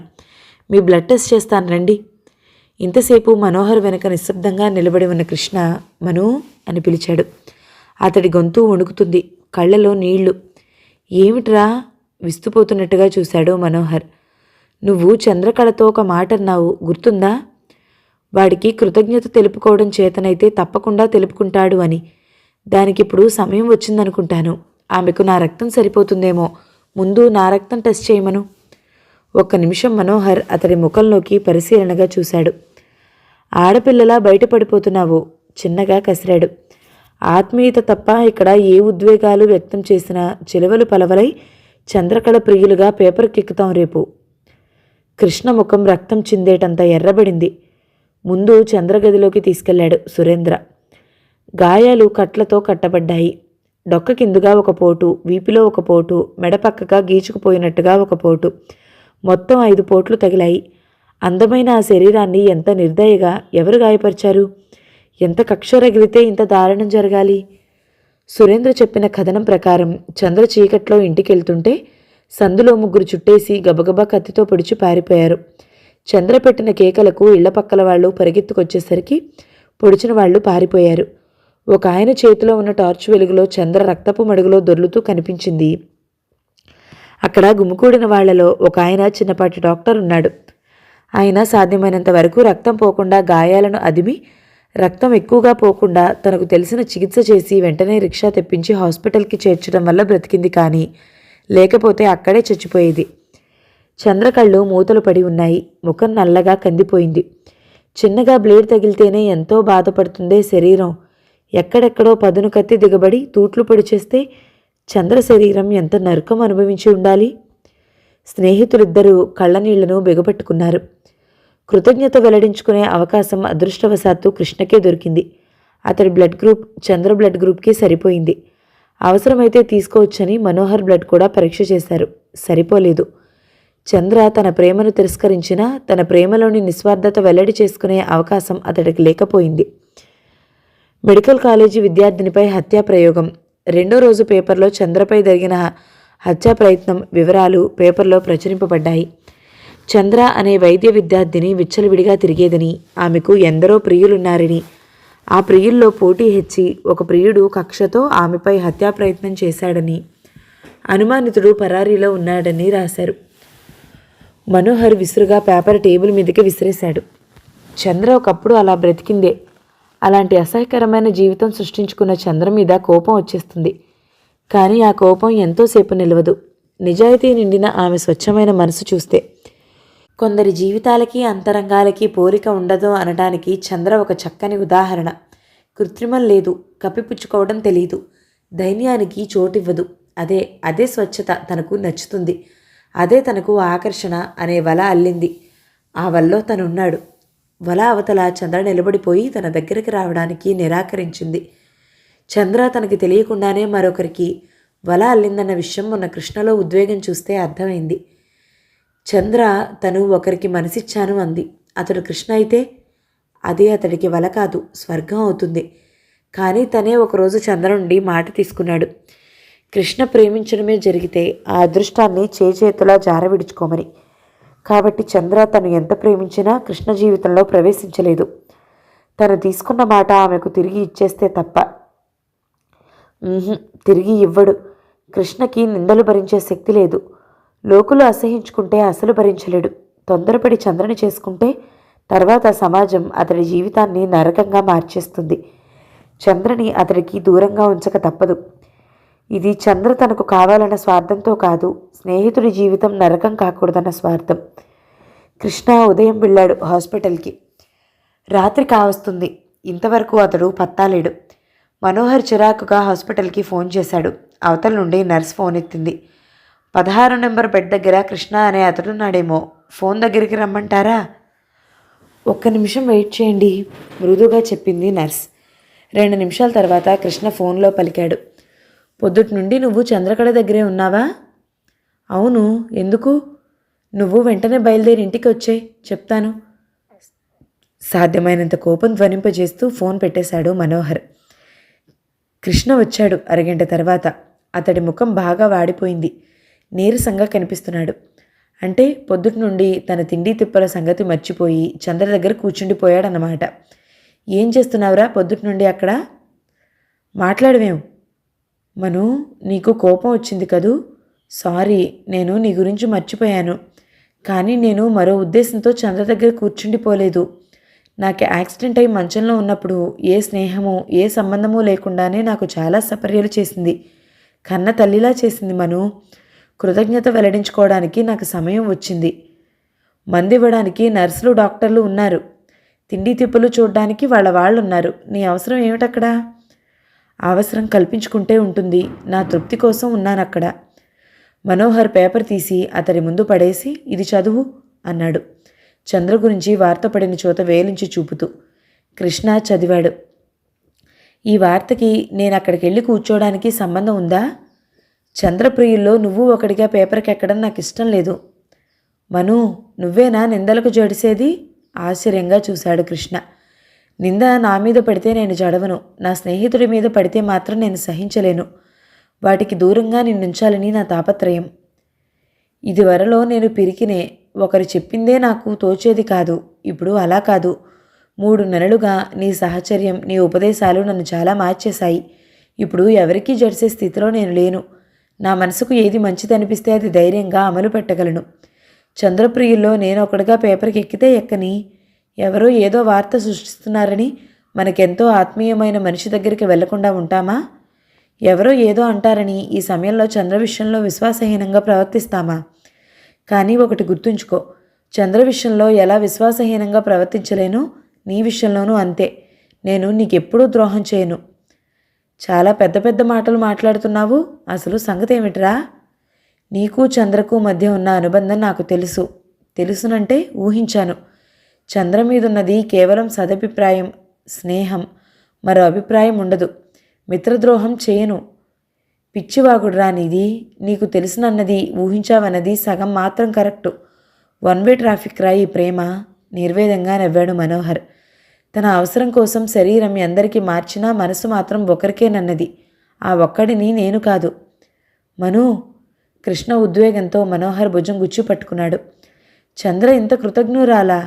మీ బ్లడ్ టెస్ట్ చేస్తాను రండి." ఇంతసేపు మనోహర్ వెనక నిశ్శబ్దంగా నిలబడి ఉన్న కృష్ణ "మనూ" అని పిలిచాడు. అతడి గొంతు వణుకుతుంది, కళ్ళలో నీళ్లు. "ఏమిట్రా?" విస్తుపోతున్నట్టుగా చూశాడు మనోహర్. "నువ్వు చంద్రకళతో ఒక మాట అన్నావు, గుర్తుందా? వాడికి కృతజ్ఞత తెలుపుకోవడం చేతనైతే తప్పకుండా తెలుపుకుంటాడు అని. దానికిప్పుడు సమయం వచ్చిందనుకుంటాను. ఆమెకు నా రక్తం సరిపోతుందేమో, ముందు నా రక్తం టెస్ట్ చేయమను." ఒక్క నిమిషం మనోహర్ అతడి ముఖంలోకి పరిశీలనగా చూశాడు. "ఆడపిల్లలా బయటపడిపోతున్నావు." చిన్నగా కసిరాడు. ఆత్మీయత తప్ప ఇక్కడ ఏ ఉద్వేగాలు వ్యక్తం చేసినా చిలవలు పలవలై చంద్రకళ ప్రియులుగా పేపర్కెక్కుతాం రేపు. కృష్ణ ముఖం రక్తం చిందేటంత ఎర్రబడింది. ముందు చంద్రగదిలోకి తీసుకెళ్లాడు సురేంద్ర. గాయాలు కట్లతో కట్టబడ్డాయి. డొక్క కిందుగా ఒక పోటు, వీపులో ఒక పోటు, మెడపక్కగా గీచుకుపోయినట్టుగా ఒక పోటు, మొత్తం 5 పోట్లు తగిలాయి. అందమైన ఆ శరీరాన్ని ఎంత నిర్దయగా ఎవరు గాయపరిచారు? ఎంత కక్ష రగిలితే ఇంత దారుణం జరగాలి? సురేంద్ర చెప్పిన కథనం ప్రకారం చంద్ర చీకట్లో ఇంటికెళ్తుంటే సందులో 3 చుట్టేసి గబగబా కత్తితో పొడిచి పారిపోయారు. చంద్ర పెట్టిన కేకలకు ఇళ్ల పక్కల వాళ్ళు పరిగెత్తుకొచ్చేసరికి పొడిచిన వాళ్ళు పారిపోయారు. ఒక ఆయన చేతిలో ఉన్న టార్చ్ వెలుగులో చంద్ర రక్తపు మడుగులో దొర్లుతూ కనిపించింది. అక్కడ గుమికూడిన వాళ్లలో ఒక ఆయన చిన్నపాటి డాక్టర్ ఉన్నాడు. ఆయన సాధ్యమైనంత వరకు రక్తం పోకుండా గాయాలను అదిమి రక్తం ఎక్కువగా పోకుండా తనకు తెలిసిన చికిత్స చేసి వెంటనే రిక్షా తెప్పించి హాస్పిటల్కి చేర్చడం వల్ల బ్రతికింది. కానీ లేకపోతే అక్కడే చచ్చిపోయేది. చంద్రకళ్ళు మూతలు పడి ఉన్నాయి. ముఖం నల్లగా కందిపోయింది. చిన్నగా బ్లేడ్ తగిలితేనే ఎంతో బాధపడుతుందే శరీరం. ఎక్కడెక్కడో పదును కత్తి దిగబడి తూట్లు పొడిచేస్తే చంద్ర శరీరం ఎంత నరకం అనుభవించి ఉండాలి. స్నేహితులిద్దరూ కళ్ళనీళ్లను బిగపట్టుకున్నారు. కృతజ్ఞత వెల్లడించుకునే అవకాశం అదృష్టవశాత్తు కృష్ణకే దొరికింది. అతడి బ్లడ్ గ్రూప్ చంద్ర బ్లడ్ గ్రూప్కి సరిపోయింది. అవసరమైతే తీసుకోవచ్చని మనోహర్ బ్లడ్ కూడా పరీక్ష చేశారు. సరిపోలేదు. చంద్ర తన ప్రేమను తిరస్కరించినా తన ప్రేమలోని నిస్వార్థత వెల్లడి చేసుకునే అవకాశం అతడికి లేకపోయింది. మెడికల్ కాలేజీ విద్యార్థినిపై హత్యా ప్రయోగం. రెండో రోజు పేపర్లో చంద్రపై జరిగిన హత్యా ప్రయత్నం వివరాలు పేపర్లో ప్రచురింపబడ్డాయి. చంద్ర అనే వైద్య విద్యార్థిని విచ్చలవిడిగా తిరిగేదని, ఆమెకు ఎందరో ప్రియులున్నారని, ఆ ప్రియుల్లో పోటీ హెచ్చి ఒక ప్రియుడు కక్షతో ఆమెపై హత్యా ప్రయత్నం చేశాడని, అనుమానితుడు పరారీలో ఉన్నాడని రాశారు. మనోహర్ విసురుగా పేపర్ టేబుల్ మీదకి విసిరేశాడు. చంద్ర ఒకప్పుడు అలా బ్రతికిందే. అలాంటి అసహ్యకరమైన జీవితం సృష్టించుకున్న చంద్ర మీద కోపం వచ్చేస్తుంది. కానీ ఆ కోపం ఎంతోసేపు నిలవదు, నిజాయితీ నిండిన ఆమె స్వచ్ఛమైన మనసు చూస్తే. కొందరి జీవితాలకి అంతరంగాలకి పోలిక ఉండదు అనడానికి చంద్ర ఒక చక్కని ఉదాహరణ. కృత్రిమం లేదు, కప్పిపుచ్చుకోవడం తెలీదు, దైన్యానికి చోటివ్వదు. అదే స్వచ్ఛత తనకు నచ్చుతుంది. అదే తనకు ఆకర్షణ అనే వల అల్లింది. ఆ వల్లో తనున్నాడు. వల అవతల చంద్ర నిలబడిపోయి తన దగ్గరికి రావడానికి నిరాకరించింది. చంద్ర తనకి తెలియకుండానే మరొకరికి వల అల్లిందన్న విషయం మొన్న కృష్ణలో ఉద్వేగం చూస్తే అర్థమైంది. చంద్ర తను ఒకరికి మనసిచ్చాను అంది. అతడు కృష్ణ అయితే అది అతడికి వల కాదు, స్వర్గం అవుతుంది. కానీ తనే ఒకరోజు చంద్ర నుండి మాట తీసుకున్నాడు. కృష్ణ ప్రేమించడమే జరిగితే ఆ అదృష్టాన్ని చేతులా జారవిడుచుకోమని. కాబట్టి చంద్ర తను ఎంత ప్రేమించినా కృష్ణ జీవితంలో ప్రవేశించలేదు. తను తీసుకున్న మాట ఆమెకు తిరిగి ఇచ్చేస్తే తప్ప. తిరిగి ఇవ్వడు. కృష్ణకి నిందలు భరించే శక్తి లేదు. లోకులు అసహించుకుంటే అసలు భరించలేడు. తొందరపడి చంద్రని చేసుకుంటే తర్వాత సమాజం అతడి జీవితాన్ని నరకంగా మార్చేస్తుంది. చంద్రని అతడికి దూరంగా ఉంచక తప్పదు. ఇది చంద్ర తనకు కావాలన్న స్వార్థంతో కాదు, స్నేహితుడి జీవితం నరకం కాకూడదన్న స్వార్థం. కృష్ణ ఉదయం వెళ్ళాడు హాస్పిటల్కి. రాత్రి కావస్తుంది. ఇంతవరకు అతడు పత్తాలేడు. మనోహర్ చిరాకుగా హాస్పిటల్కి ఫోన్ చేశాడు. అవతల నుండి నర్స్ ఫోన్ ఎత్తింది. 16 నెంబర్ బెడ్ దగ్గర కృష్ణ అనే అతడున్నాడేమో, ఫోన్ దగ్గరికి రమ్మంటారా? 1 నిమిషం వెయిట్ చేయండి, మృదుగా చెప్పింది నర్స్. 2 నిమిషాల తర్వాత కృష్ణ ఫోన్లో పలికాడు. పొద్దుటి నుండి నువ్వు చంద్రకళ దగ్గరే ఉన్నావా? అవును, ఎందుకు? నువ్వు వెంటనే బయలుదేరి ఇంటికి వచ్చేయ్, చెప్తాను. సాధ్యమైనంత కోపం ధ్వనింపజేస్తూ ఫోన్ పెట్టేశాడు మనోహర్. కృష్ణ వచ్చాడు 1 గంట తర్వాత. అతడి ముఖం బాగా వాడిపోయింది. నీరసంగా కనిపిస్తున్నాడు. అంటే పొద్దుటి నుండి తన తిండి తిప్పల సంగతి మర్చిపోయి చంద్ర దగ్గర కూర్చుండిపోయాడన్నమాట. ఏం చేస్తున్నావురా పొద్దుటి నుండి అక్కడ? మాట్లాడవేం? మను, నీకు కోపం వచ్చింది కదూ? సారీ, నేను నీ గురించి మర్చిపోయాను. కానీ నేను మరో ఉద్దేశంతో చంద్ర దగ్గర కూర్చుండిపోలేదు. నాకు యాక్సిడెంట్ అయి మంచంలో ఉన్నప్పుడు ఏ స్నేహము ఏ సంబంధము లేకుండానే నాకు చాలా సపర్యలు చేసింది. కన్న తల్లిలా చేసింది మను. కృతజ్ఞత వెల్లడించుకోవడానికి నాకు సమయం వచ్చింది. మందివ్వడానికి నర్సులు డాక్టర్లు ఉన్నారు. తిండి తిప్పులు చూడడానికి వాళ్ళు ఉన్నారు. నీ అవసరం ఏమిటక్కడ? అవసరం కల్పించుకుంటే ఉంటుంది. నా తృప్తి కోసం ఉన్నానక్కడ. మనోహర్ పేపర్ తీసి అతడి ముందు పడేసి ఇది చదువు అన్నాడు, చంద్ర గురించి వార్త పడిన చోట వేలించి చూపుతూ. కృష్ణ చదివాడు. ఈ వార్తకి నేను అక్కడికి వెళ్ళి కూర్చోవడానికి సంబంధం ఉందా? చంద్రప్రియుల్లో నువ్వు ఒకడిగా పేపర్కి ఎక్కడం నాకు ఇష్టం లేదు. మను, నువ్వేనా నిందలకు జడిసేది? ఆశ్చర్యంగా చూశాడు కృష్ణ. నింద నా మీద పడితే నేను జడవను. నా స్నేహితుడి మీద పడితే మాత్రం నేను సహించలేను. వాటికి దూరంగా నిన్నుంచాలని నా తాపత్రయం. ఇదివరలో నేను పిరికినే. ఒకరు చెప్పిందే నాకు తోచేది కాదు. ఇప్పుడు అలా కాదు. 3 నెలలుగా నీ సహచర్యం, నీ ఉపదేశాలు నన్ను చాలా మార్చేశాయి. ఇప్పుడు ఎవరికీ జడిసే స్థితిలో నేను లేను. నా మనసుకు ఏది మంచిదనిపిస్తే అది ధైర్యంగా అమలు పెట్టగలను. చంద్రప్రియుల్లో నేను ఒకటిగా పేపర్కి ఎక్కితే ఎక్కని. ఎవరో ఏదో వార్త సృష్టిస్తున్నారని మనకెంతో ఆత్మీయమైన మనిషి దగ్గరికి వెళ్లకుండా ఉంటామా? ఎవరో ఏదో అంటారని ఈ సమయంలో చంద్ర విషయంలో విశ్వాసహీనంగా ప్రవర్తిస్తామా? కానీ ఒకటి గుర్తుంచుకో, చంద్ర విషయంలో ఎలా విశ్వాసహీనంగా ప్రవర్తించలేనో నీ విషయంలోనూ అంతే. నేను నీకెప్పుడూ ద్రోహం చేయను. చాలా పెద్ద పెద్ద మాటలు మాట్లాడుతున్నావు. అసలు సంగతి ఏమిట్రా? నీకు చంద్రకు మధ్య ఉన్న అనుబంధం నాకు తెలుసునంటే ఊహించాను. చంద్ర మీదున్నది కేవలం సదభిప్రాయం, స్నేహం. మరో అభిప్రాయం ఉండదు. మిత్రద్రోహం చేయను. పిచ్చివాగుడురా నీది. నీకు తెలుసునన్నది ఊహించావన్నది సగం మాత్రం కరెక్టు. 1 వే ట్రాఫిక్ రా ఈ ప్రేమ. నిర్వేదంగా నవ్వాడు మనోహర్. తన అవసరం కోసం శరీరం ఎందరికీ మార్చినా మనసు మాత్రం ఒకరికేనన్నది. ఆ ఒక్కడిని నేను కాదు. మను, కృష్ణ ఉద్వేగంతో మనోహర్ భుజం గుచ్చి పట్టుకున్నాడు. చంద్ర ఇంత కృతజ్ఞురాలా?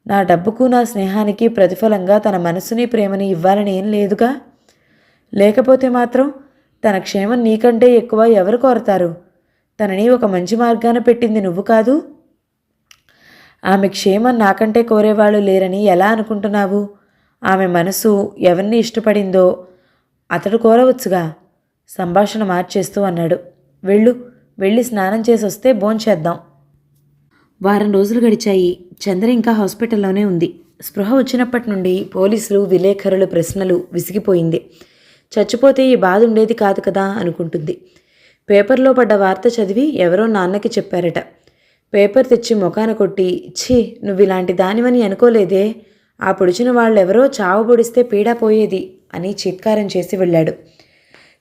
నా డబ్బుకు నా స్నేహానికి ప్రతిఫలంగా తన మనసుని ప్రేమని ఇవ్వాలని ఏం లేదుగా. లేకపోతే మాత్రం తన క్షేమం నీకంటే ఎక్కువ ఎవరు కోరతారు? తనని ఒక మంచి మార్గాన పెట్టింది నువ్వు కాదు. ఆమె క్షేమం నాకంటే కోరేవాళ్ళు లేరని ఎలా అనుకుంటున్నావు? ఆమె మనసు ఎవరిని ఇష్టపడిందో అతడు కోరవచ్చుగా. సంభాషణ మార్చేస్తూ అన్నాడు. వెళ్ళి స్నానం చేసి వస్తే భోంచేద్దాం. వారం రోజులు గడిచాయి. చంద్ర ఇంకా హాస్పిటల్లోనే ఉంది. స్పృహ వచ్చినప్పటి నుండి పోలీసులు, విలేకరులు ప్రశ్నలు విసిగిపోయింది. చచ్చిపోతే ఈ బాధ ఉండేది కాదు కదా అనుకుంటుంది. పేపర్లో పడ్డ వార్త చదివి ఎవరో నాన్నకి చెప్పారట. పేపర్ తెచ్చి ముఖాన కొట్టి, ఛీ, నువ్వు ఇలాంటి దానివని అనుకోలేదే, ఆ పొడిచిన వాళ్ళెవరో చావు పొడిస్తే పీడా పోయేది అని చిత్కారం చేసి వెళ్ళాడు.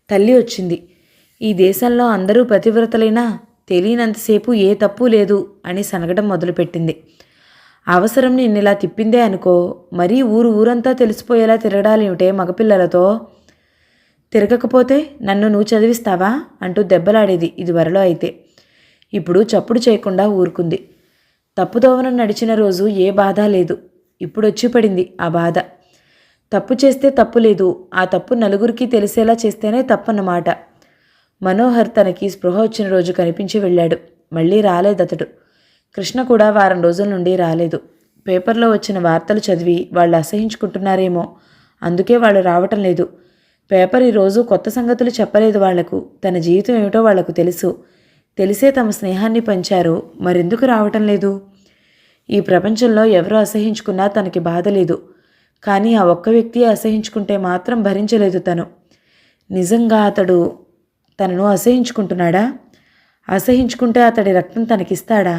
తల్లి వచ్చింది. ఈ దేశంలో అందరూ పతివ్రతలైనా తెలియనంతసేపు ఏ తప్పు లేదు అని సనగడం మొదలుపెట్టింది. అవసరం నిన్నిలా తిప్పిందే అనుకో, మరీ ఊరంతా తెలిసిపోయేలా తిరగడాలేమిటే మగపిల్లలతో? తిరగకపోతే నన్ను నువ్వు చదివిస్తావా అంటూ దెబ్బలాడేది ఇదివరలో. అయితే ఇప్పుడు చప్పుడు చేయకుండా ఊరుకుంది. తప్పుదోవన నడిచిన రోజు ఏ బాధ లేదు. ఇప్పుడు వచ్చి పడింది ఆ బాధ. తప్పు చేస్తే తప్పు లేదు, ఆ తప్పు నలుగురికి తెలిసేలా చేస్తేనే తప్పన్నమాట. మనోహర్ తనకి స్పృహ వచ్చిన రోజు కనిపించి వెళ్ళాడు. మళ్ళీ రాలేదతడు. కృష్ణ కూడా వారం రోజుల నుండి రాలేదు. పేపర్లో వచ్చిన వార్తలు చదివి వాళ్ళు అసహించుకుంటున్నారేమో, అందుకే వాళ్ళు రావటం లేదు. పేపర్ ఈరోజు కొత్త సంగతులు చెప్పలేదు వాళ్లకు. తన జీవితం ఏమిటో వాళ్లకు తెలుసు. తెలిసే తమ స్నేహాన్ని పంచారు. మరెందుకు రావటం లేదు? ఈ ప్రపంచంలో ఎవరు అసహించుకున్నా తనకి బాధ లేదు. కానీ ఆ ఒక్క వ్యక్తి అసహించుకుంటే మాత్రం భరించలేదు తను. నిజంగా అతడు తనను అసహించుకుంటున్నాడా? అసహించుకుంటే అతడి రక్తం తనకిస్తాడా?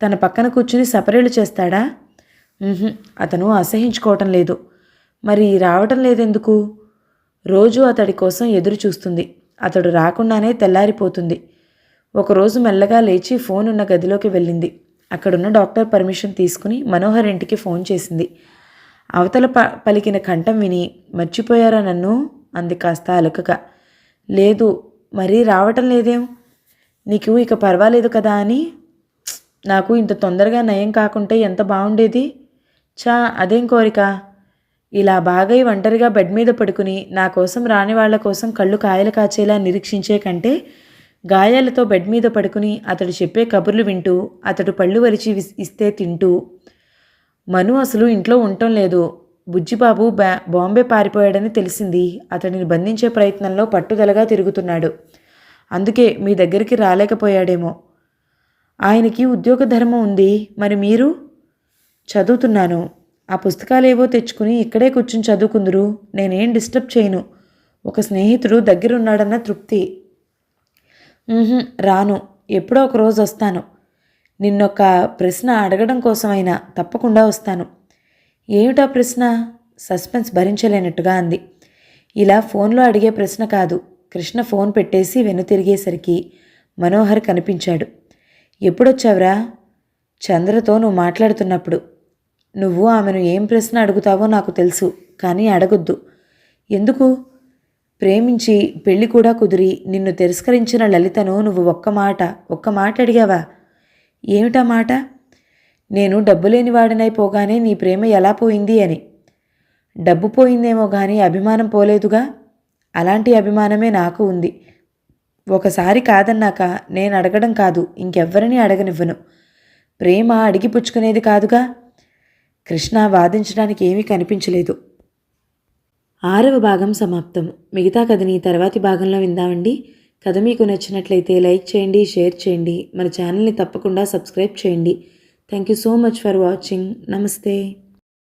తన పక్కన కూర్చుని సపరేలు చేస్తాడా? అతను అసహించుకోవటం లేదు. మరి రావటం లేదెందుకు? రోజు అతడి కోసం ఎదురు చూస్తుంది. అతడు రాకుండానే తెల్లారిపోతుంది. ఒకరోజు మెల్లగా లేచి ఫోన్ ఉన్న గదిలోకి వెళ్ళింది. అక్కడున్న డాక్టర్ పర్మిషన్ తీసుకుని మనోహర్ ఇంటికి ఫోన్ చేసింది. అవతల పలికిన కంఠం విని, మర్చిపోయారా నన్ను అంది కాస్త అలకగా. లేదు. మరీ రావటం లేదేం? నీకు ఇక పర్వాలేదు కదా అని. నాకు ఇంత తొందరగా నయం కాకుంటే ఎంత బాగుండేది. అదేం కోరిక. ఇలా బాగై ఒంటరిగా బెడ్ మీద పడుకుని నా కోసం రాని వాళ్ల కోసం కళ్ళు కాయలు కాచేలా నిరీక్షించే కంటే, గాయాలతో బెడ్ మీద పడుకుని అతడు చెప్పే కబుర్లు వింటూ, అతడు పళ్ళు వరిచి ఇస్తే తింటూ. మను అసలు ఇంట్లో ఉండటం లేదు. బుజ్జిబాబు బాంబే పారిపోయాడని తెలిసింది. అతడిని బంధించే ప్రయత్నంలో పట్టుదలగా తిరుగుతున్నాడు. అందుకే మీ దగ్గరికి రాలేకపోయాడేమో. ఆయనకి ఉద్యోగ ధర్మం ఉంది. మరి మీరు? చదువుతున్నాను. ఆ పుస్తకాలేవో తెచ్చుకుని ఇక్కడే కూర్చుని చదువుకుందురు. నేనేం డిస్టర్బ్ చేయను. ఒక స్నేహితుడు దగ్గరున్నాడన్న తృప్తి. రాను. ఎప్పుడో ఒక రోజు వస్తాను. నిన్నొక ప్రశ్న అడగడం కోసమైనా తప్పకుండా వస్తాను. ఏమిటా ప్రశ్న? సస్పెన్స్ భరించలేనట్టుగా అంది. ఇలా ఫోన్లో అడిగే ప్రశ్న కాదు. కృష్ణ ఫోన్ పెట్టేసి వెనుతిరిగేసరికి మనోహర్ కనిపించాడు. ఎప్పుడొచ్చావురా? చంద్రతో నువ్వు మాట్లాడుతున్నప్పుడు. నువ్వు ఆమెను ఏం ప్రశ్న అడుగుతావో నాకు తెలుసు, కానీ అడగొద్దు. ఎందుకు? ప్రేమించి పెళ్లి కూడా కుదిరి నిన్ను తిరస్కరించిన లలితను నువ్వు ఒక్క మాట అడిగావా? ఏమిటా మాట? నేను డబ్బు లేనివాడినైపోగానే నీ ప్రేమ ఎలా పోయింది అని. డబ్బు పోయిందేమో కానీ అభిమానం పోలేదుగా. అలాంటి అభిమానమే నాకు ఉంది. ఒకసారి కాదన్నాక నేను అడగడం కాదు, ఇంకెవ్వరినీ అడగనివ్వను. ప్రేమ అడిగిపుచ్చుకునేది కాదుగా. కృష్ణ వాదించడానికి ఏమీ కనిపించలేదు. 6వ భాగం సమాప్తం. మిగతా కథని తర్వాతి భాగంలో విందామండి. కథ మీకు నచ్చినట్లయితే లైక్ చేయండి, షేర్ చేయండి. మన ఛానల్ని తప్పకుండా సబ్స్క్రైబ్ చేయండి. Thank you so much for watching. నమస్తే.